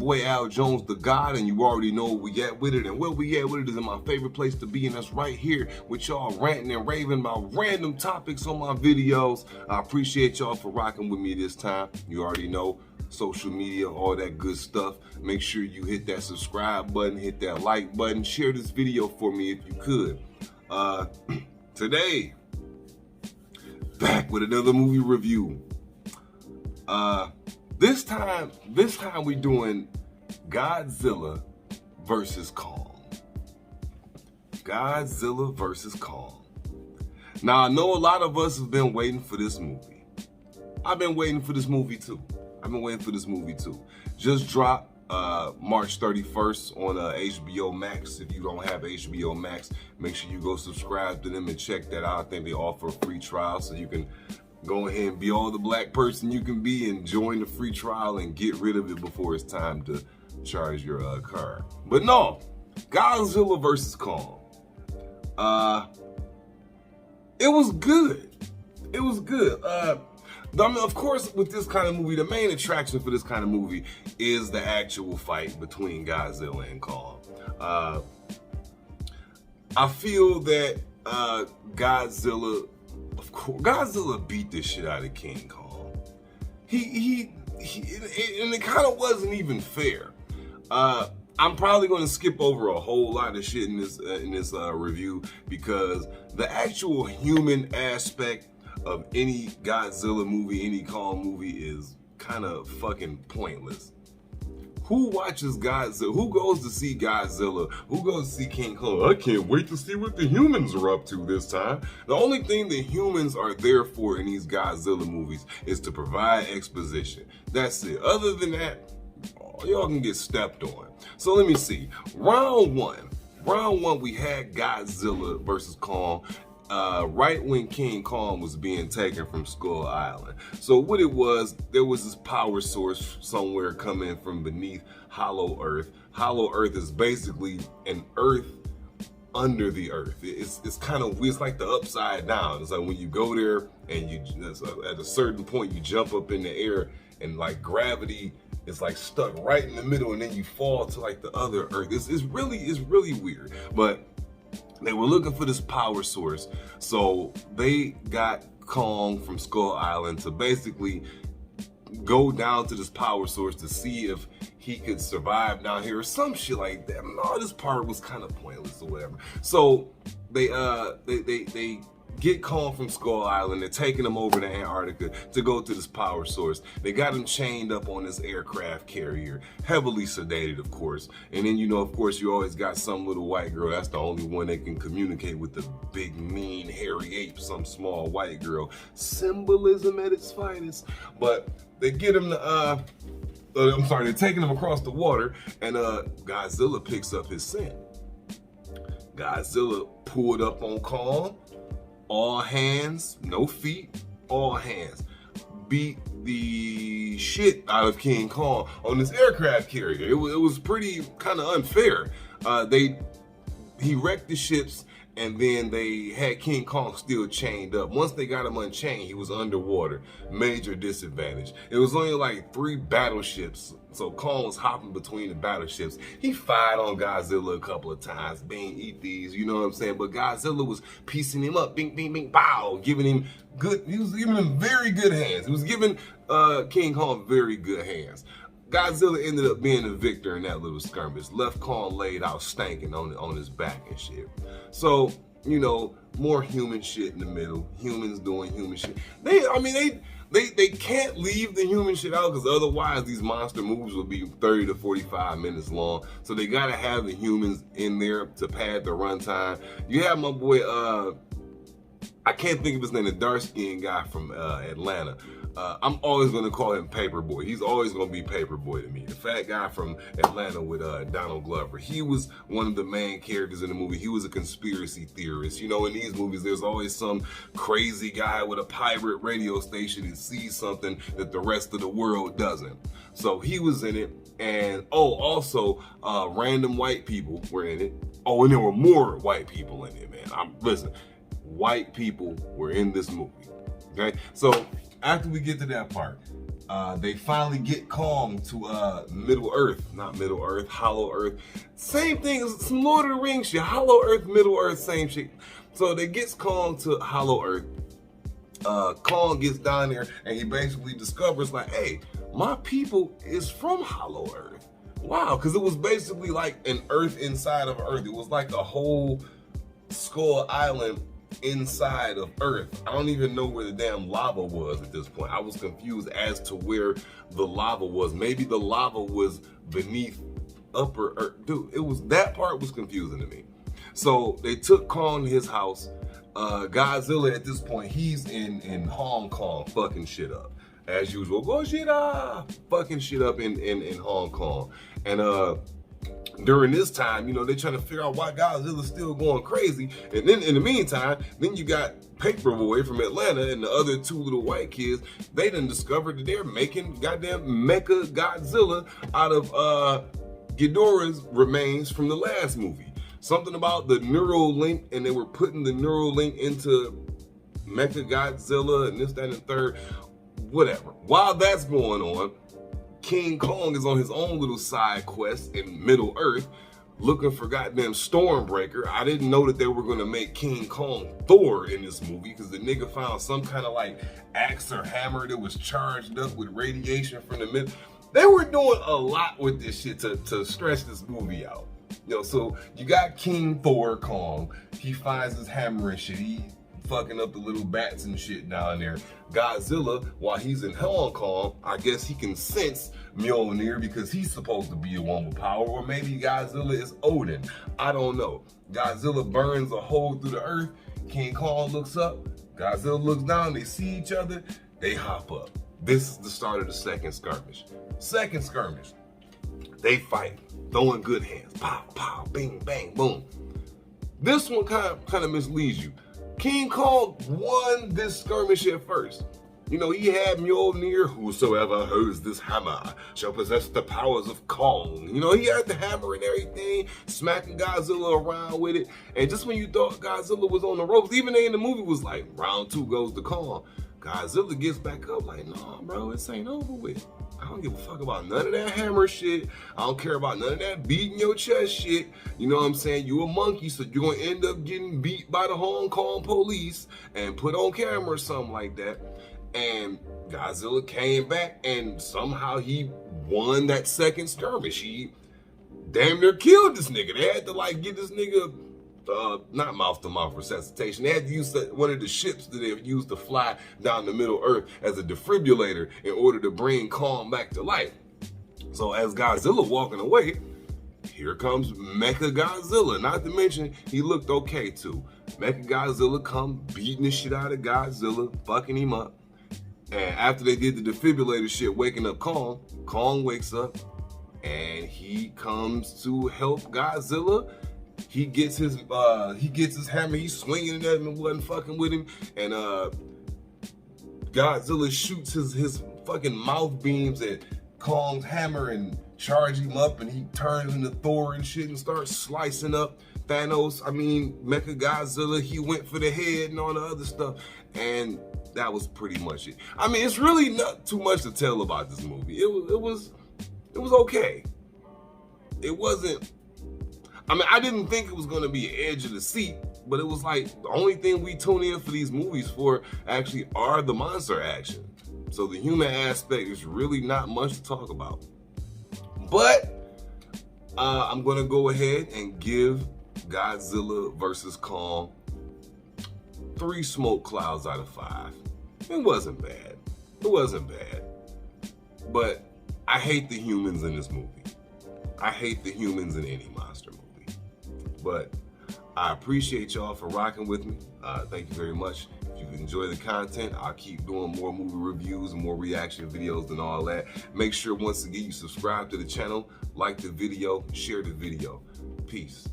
boy Al Jones, the God, and you already know where we at with it. And where we at with it is in my favorite place to be, and that's right here with y'all ranting and raving about random topics on my videos. I appreciate y'all for rocking with me this time. You already know, social media, all that good stuff. Make sure you hit that subscribe button, hit that like button, share this video for me if you could. Today, back with another movie review. This time we doing Godzilla versus Kong. Godzilla versus Kong. Now, I know a lot of us have been waiting for this movie. I've been waiting for this movie too. Just dropped March 31st on HBO Max. If you don't have HBO Max, make sure you go subscribe to them and check that out. I think they offer a free trial, so you can go ahead and be all the black person you can be and join the free trial and get rid of it before it's time to charge your card. But no, Godzilla versus Kong. It was good. I mean, of course, with this kind of movie, the main attraction for this kind of movie is the actual fight between Godzilla and Kong. I feel that Godzilla beat the shit out of King Kong. And it kind of wasn't even fair. I'm probably going to skip over a whole lot of shit in this review, because the actual human aspect of any Godzilla movie, any Kong movie, is kind of fucking pointless. Who watches Godzilla? Who goes to see Godzilla? Who goes to see King Kong? I can't wait to see what the humans are up to this time. The only thing the humans are there for in these Godzilla movies is to provide exposition. That's it. Other than that, y'all can get stepped on. So let me see. Round one, we had Godzilla versus Kong. Right when King Kong was being taken from Skull Island. So what it was, there was this power source somewhere coming from beneath Hollow Earth. Hollow Earth is basically an Earth under the Earth. It's kind of, it's like the upside down. It's like when you go there and at a certain point you jump up in the air and like gravity is like stuck right in the middle, and then you fall to like the other Earth. It's really weird. But they were looking for this power source, so they got Kong from Skull Island to basically go down to this power source to see if he could survive down here or some shit like that. No, this part was kind of pointless or whatever. So they get Kong from Skull Island. They're taking him over to Antarctica to go to this power source. They got him chained up on this aircraft carrier, heavily sedated, of course. And then, you know, of course, you always got some little white girl. That's the only one that can communicate with the big, mean, hairy ape, some small white girl. Symbolism at its finest. But they get him to, they're taking him across the water, and Godzilla picks up his scent. Godzilla pulled up on Kong. All hands, no feet, all hands. Beat the shit out of King Kong on this aircraft carrier. It was pretty kind of unfair. He wrecked the ships, and then they had King Kong still chained up. Once they got him unchained, he was underwater. Major disadvantage. It was only like 3 battleships, so Kong was hopping between the battleships. He fired on Godzilla a couple of times. Bang, eat these, you know what I'm saying? But Godzilla was piecing him up, bing, bing, bing, pow, giving him he was giving him very good hands. He was giving King Kong very good hands. Godzilla ended up being the victor in that little skirmish. Left Kong laid out stanking on his back and shit. So, you know, more human shit in the middle. Humans doing human shit. They can't leave the human shit out, because otherwise these monster movies will be 30 to 45 minutes long. So they gotta have the humans in there to pad the runtime. You have my boy, I can't think of his name, the dark-skinned guy from Atlanta. I'm always going to call him Paperboy. He's always going to be Paperboy to me. The fat guy from Atlanta with Donald Glover. He was one of the main characters in the movie. He was a conspiracy theorist. You know, in these movies, there's always some crazy guy with a pirate radio station and sees something that the rest of the world doesn't. So he was in it. And, also, random white people were in it. Oh, and there were more white people in it, man. Listen, white people were in this movie. Okay? So, after we get to that part, They finally get Kong to Middle Earth, not Middle Earth, Hollow Earth. Same thing as some Lord of the Rings shit. Hollow Earth, Middle Earth, same shit. So they gets Kong to Hollow Earth. Kong gets down there and he basically discovers like, hey, my people is from Hollow Earth. Wow, because it was basically like an Earth inside of Earth. It was like a whole Skull Island inside of Earth. I don't even know where the damn lava was at this point. I was confused as to where the lava was. Maybe the lava was beneath upper Earth. Dude, it was, that part was confusing to me. So they took Kong to his house. Godzilla at this point, he's in Hong Kong fucking shit up. As usual, Godzilla fucking shit up in Hong Kong. And during this time, you know, they're trying to figure out why Godzilla's still going crazy. And then in the meantime, then you got Paperboy from Atlanta and the other two little white kids. They done discovered that they're making goddamn Mecha Godzilla out of Ghidorah's remains from the last movie. Something about the neural link, and they were putting the neural link into Mecha Godzilla and this, that, and the third. Whatever. While that's going on, King Kong is on his own little side quest in Middle Earth looking for goddamn Stormbreaker. I didn't know that they were going to make King Kong Thor in this movie because the nigga found some kind of like axe or hammer that was charged up with radiation from the middle. They were doing a lot with this shit to stretch this movie out. You know, so you got King Thor Kong. He finds his hammer and shit. He fucking up the little bats and shit down there. Godzilla, while he's in Hong Kong, I guess he can sense Mjolnir because he's supposed to be a one with power, or maybe Godzilla is Odin. I don't know. Godzilla burns a hole through the earth. King Kong looks up. Godzilla looks down. They see each other. They hop up. This is the start of the second skirmish. Second skirmish. They fight, throwing good hands. Pow, pow, bing, bang, boom. This one kind of misleads you. King Kong won this skirmish at first. You know, he had Mjolnir, whosoever holds this hammer shall possess the powers of Kong. You know, he had the hammer and everything, smacking Godzilla around with it. And just when you thought Godzilla was on the ropes, even they in the movie was like, round two goes to Kong. Godzilla gets back up like, nah, bro, this ain't over with. I don't give a fuck about none of that hammer shit. I don't care about none of that beating your chest shit. You know what I'm saying? You a monkey, so you're gonna end up getting beat by the Hong Kong police and put on camera or something like that. And Godzilla came back and somehow he won that second skirmish. He damn near killed this nigga. They had to like get this nigga not mouth-to-mouth resuscitation. They had to use one of the ships that they've used to fly down the Middle Earth as a defibrillator in order to bring Kong back to life. So as Godzilla walking away, here comes Mecha Godzilla. Not to mention, he looked okay too. Mecha Godzilla come beating the shit out of Godzilla, fucking him up. And after they did the defibrillator shit, waking up Kong, Kong wakes up and he comes to help Godzilla. He gets his hammer, he's swinging it at him and wasn't fucking with him. And Godzilla shoots his fucking mouth beams at Kong's hammer and charge him up, and he turns into Thor and shit and starts slicing up Thanos. I mean, Mecha Godzilla, he went for the head and all the other stuff. And that was pretty much it. I mean, it's really not too much to tell about this movie. It was okay. It wasn't, I mean, I didn't think it was gonna be an edge of the seat, but it was like the only thing we tune in for these movies for actually are the monster action. So the human aspect is really not much to talk about. But I'm gonna go ahead and give Godzilla vs. Kong 3 smoke clouds out of 5. It wasn't bad. It wasn't bad. But I hate the humans in this movie. I hate the humans in any monster movie. But I appreciate y'all for rocking with me. Thank you very much. If you enjoy the content, I'll keep doing more movie reviews and more reaction videos and all that. Make sure once again you subscribe to the channel, like the video, share the video. Peace.